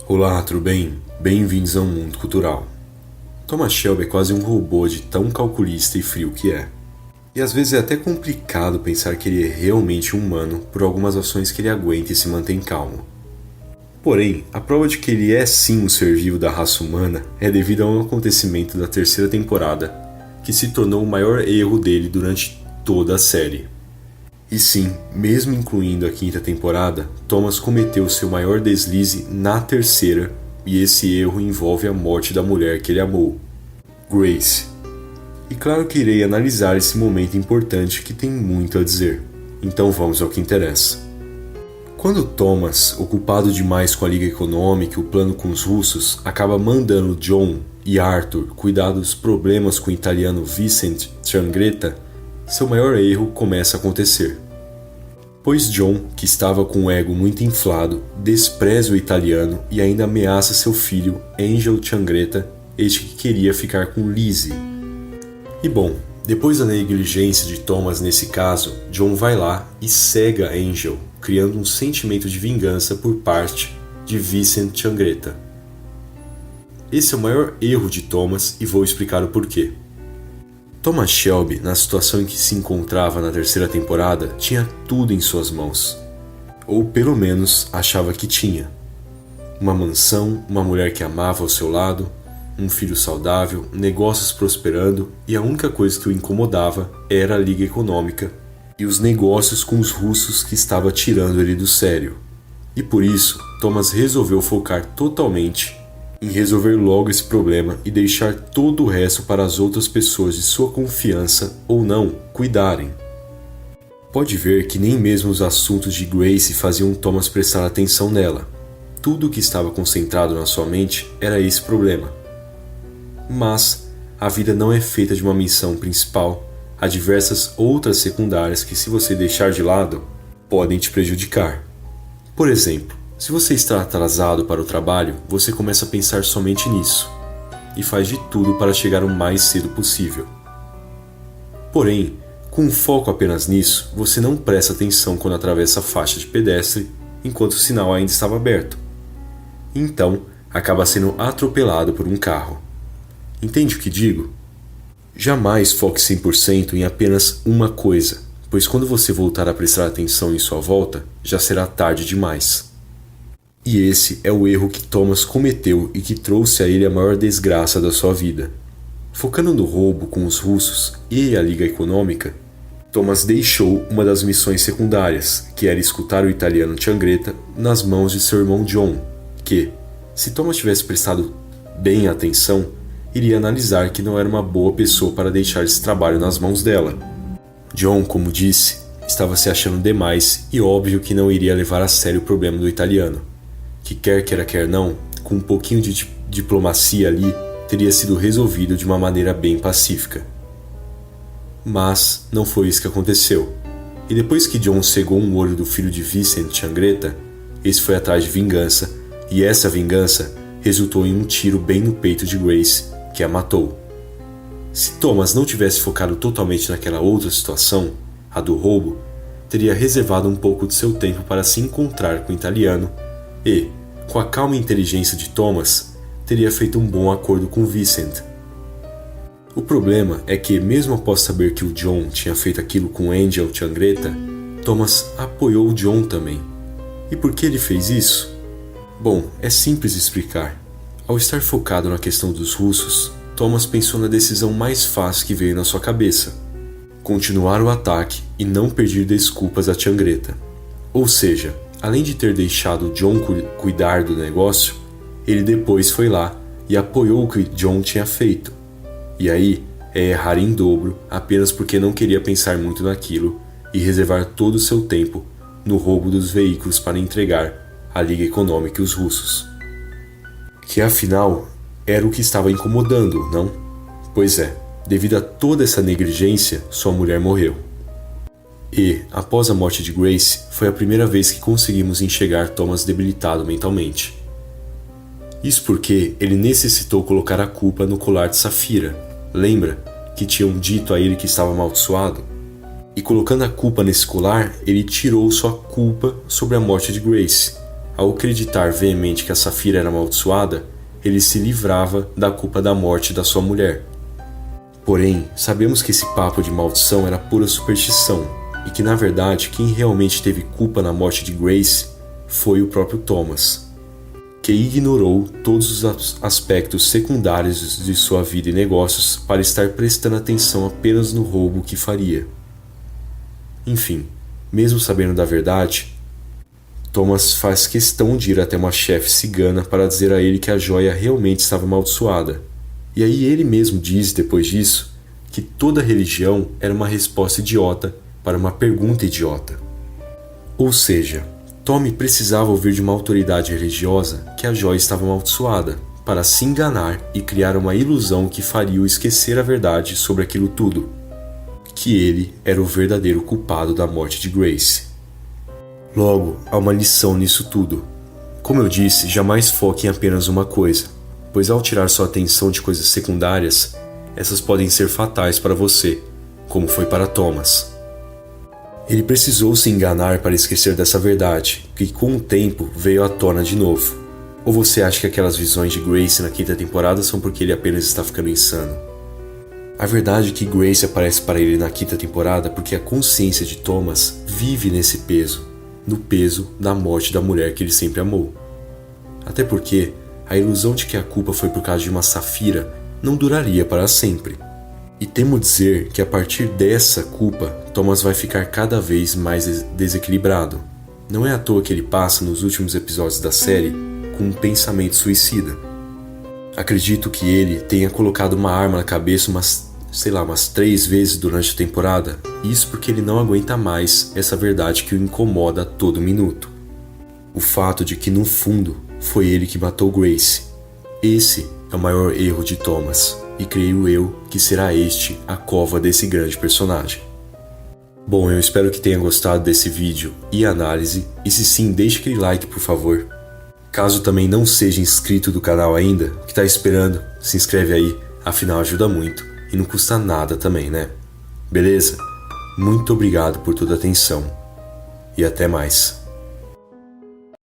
Olá, tudo bem? Bem-vindos ao mundo cultural. Thomas Shelby é quase um robô de tão calculista e frio que é. E às vezes é até complicado pensar que ele é realmente humano por algumas ações que ele aguenta e se mantém calmo. Porém, a prova de que ele é sim um ser vivo da raça humana é devido a um acontecimento da terceira temporada, que se tornou o maior erro dele durante toda a série. E sim, mesmo incluindo a quinta temporada, Thomas cometeu seu maior deslize na terceira, e esse erro envolve a morte da mulher que ele amou, Grace. E claro que irei analisar esse momento importante que tem muito a dizer. Então vamos ao que interessa. Quando Thomas, ocupado demais com a Liga Econômica e o plano com os russos, acaba mandando John e Arthur cuidar dos problemas com o italiano Vincent Changretta, seu maior erro começa a acontecer. Pois John, que estava com o ego muito inflado, despreza o italiano e ainda ameaça seu filho, Angel Changretta, este que queria ficar com Lizzie. E bom, depois da negligência de Thomas nesse caso, John vai lá e cega Angel, criando um sentimento de vingança por parte de Vincent Changretta. Esse é o maior erro de Thomas e vou explicar o porquê. Thomas Shelby, na situação em que se encontrava na terceira temporada, tinha tudo em suas mãos. Ou pelo menos achava que tinha. Uma mansão, uma mulher que amava ao seu lado, um filho saudável, negócios prosperando e a única coisa que o incomodava era a Liga Econômica e os negócios com os russos que estava tirando ele do sério. E por isso, Thomas resolveu focar totalmente em resolver logo esse problema e deixar todo o resto para as outras pessoas de sua confiança ou não cuidarem. Pode ver que nem mesmo os assuntos de Grace faziam Thomas prestar atenção nela. Tudo o que estava concentrado na sua mente era esse problema. Mas a vida não é feita de uma missão principal. Há diversas outras secundárias que, se você deixar de lado, podem te prejudicar. Por exemplo, se você está atrasado para o trabalho, você começa a pensar somente nisso e faz de tudo para chegar o mais cedo possível. Porém, com foco apenas nisso, você não presta atenção quando atravessa a faixa de pedestre enquanto o sinal ainda estava aberto. Então, acaba sendo atropelado por um carro. Entende o que digo? Jamais foque 100% em apenas uma coisa, pois quando você voltar a prestar atenção em sua volta, já será tarde demais. E esse é o erro que Thomas cometeu e que trouxe a ele a maior desgraça da sua vida. Focando no roubo com os russos e a Liga Econômica, Thomas deixou uma das missões secundárias, que era escutar o italiano Changretta, nas mãos de seu irmão John, que, se Thomas tivesse prestado bem atenção, iria analisar que não era uma boa pessoa para deixar esse trabalho nas mãos dela. John, como disse, estava se achando demais e óbvio que não iria levar a sério o problema do italiano, que quer queira quer não, com um pouquinho de diplomacia ali, teria sido resolvido de uma maneira bem pacífica. Mas não foi isso que aconteceu. E depois que John cegou um olho do filho de Vincent Changretta, esse foi atrás de vingança, e essa vingança resultou em um tiro bem no peito de Grace, que a matou. Se Thomas não tivesse focado totalmente naquela outra situação, a do roubo, teria reservado um pouco de seu tempo para se encontrar com o italiano e, com a calma e inteligência de Thomas, teria feito um bom acordo com Vincent. O problema é que, mesmo após saber que o John tinha feito aquilo com Angel Changretta, Thomas apoiou o John também. E por que ele fez isso? Bom, é simples de explicar. Ao estar focado na questão dos russos, Thomas pensou na decisão mais fácil que veio na sua cabeça: continuar o ataque e não pedir desculpas a Changretta. Ou seja, além de ter deixado John cuidar do negócio, ele depois foi lá e apoiou o que John tinha feito. E aí é errar em dobro apenas porque não queria pensar muito naquilo e reservar todo o seu tempo no roubo dos veículos para entregar à Liga Econômica e os russos. Que afinal era o que estava incomodando, não? Pois é, devido a toda essa negligência, sua mulher morreu. E, após a morte de Grace, foi a primeira vez que conseguimos enxergar Thomas debilitado mentalmente. Isso porque ele necessitou colocar a culpa no colar de Safira. Lembra que tinham dito a ele que estava amaldiçoado? E colocando a culpa nesse colar, ele tirou sua culpa sobre a morte de Grace, ao acreditar veemente que a Saphira era amaldiçoada, ele se livrava da culpa da morte da sua mulher. Porém, sabemos que esse papo de maldição era pura superstição, e que na verdade quem realmente teve culpa na morte de Grace foi o próprio Thomas, que ignorou todos os aspectos secundários de sua vida e negócios para estar prestando atenção apenas no roubo que faria. Enfim, mesmo sabendo da verdade, Thomas faz questão de ir até uma chefe cigana para dizer a ele que a joia realmente estava amaldiçoada. E aí ele mesmo diz, depois disso, que toda religião era uma resposta idiota para uma pergunta idiota. Ou seja, Tommy precisava ouvir de uma autoridade religiosa que a joia estava amaldiçoada, para se enganar e criar uma ilusão que faria-o esquecer a verdade sobre aquilo tudo, que ele era o verdadeiro culpado da morte de Grace. Logo, há uma lição nisso tudo. Como eu disse, jamais foque em apenas uma coisa, pois ao tirar sua atenção de coisas secundárias, essas podem ser fatais para você, como foi para Thomas. Ele precisou se enganar para esquecer dessa verdade, que com o tempo veio à tona de novo. Ou você acha que aquelas visões de Grace na 5ª temporada são porque ele apenas está ficando insano? A verdade é que Grace aparece para ele na 5ª temporada porque a consciência de Thomas vive nesse peso, no peso da morte da mulher que ele sempre amou. Até porque a ilusão de que a culpa foi por causa de uma Saphira não duraria para sempre. E temo dizer que a partir dessa culpa, Thomas vai ficar cada vez mais desequilibrado. Não é à toa que ele passa nos últimos episódios da série com um pensamento suicida. Acredito que ele tenha colocado uma arma na cabeça umas 3 vezes durante a temporada, isso porque ele não aguenta mais essa verdade que o incomoda a todo minuto. O fato de que no fundo foi ele que matou Grace. Esse é o maior erro de Thomas. E creio eu que será este a cova desse grande personagem. Bom, eu espero que tenha gostado desse vídeo e análise, e se sim, deixe aquele like por favor. Caso também não seja inscrito do canal ainda, o que está esperando? Se inscreve aí, afinal ajuda muito e não custa nada também, né? Beleza? Muito obrigado por toda a atenção e até mais.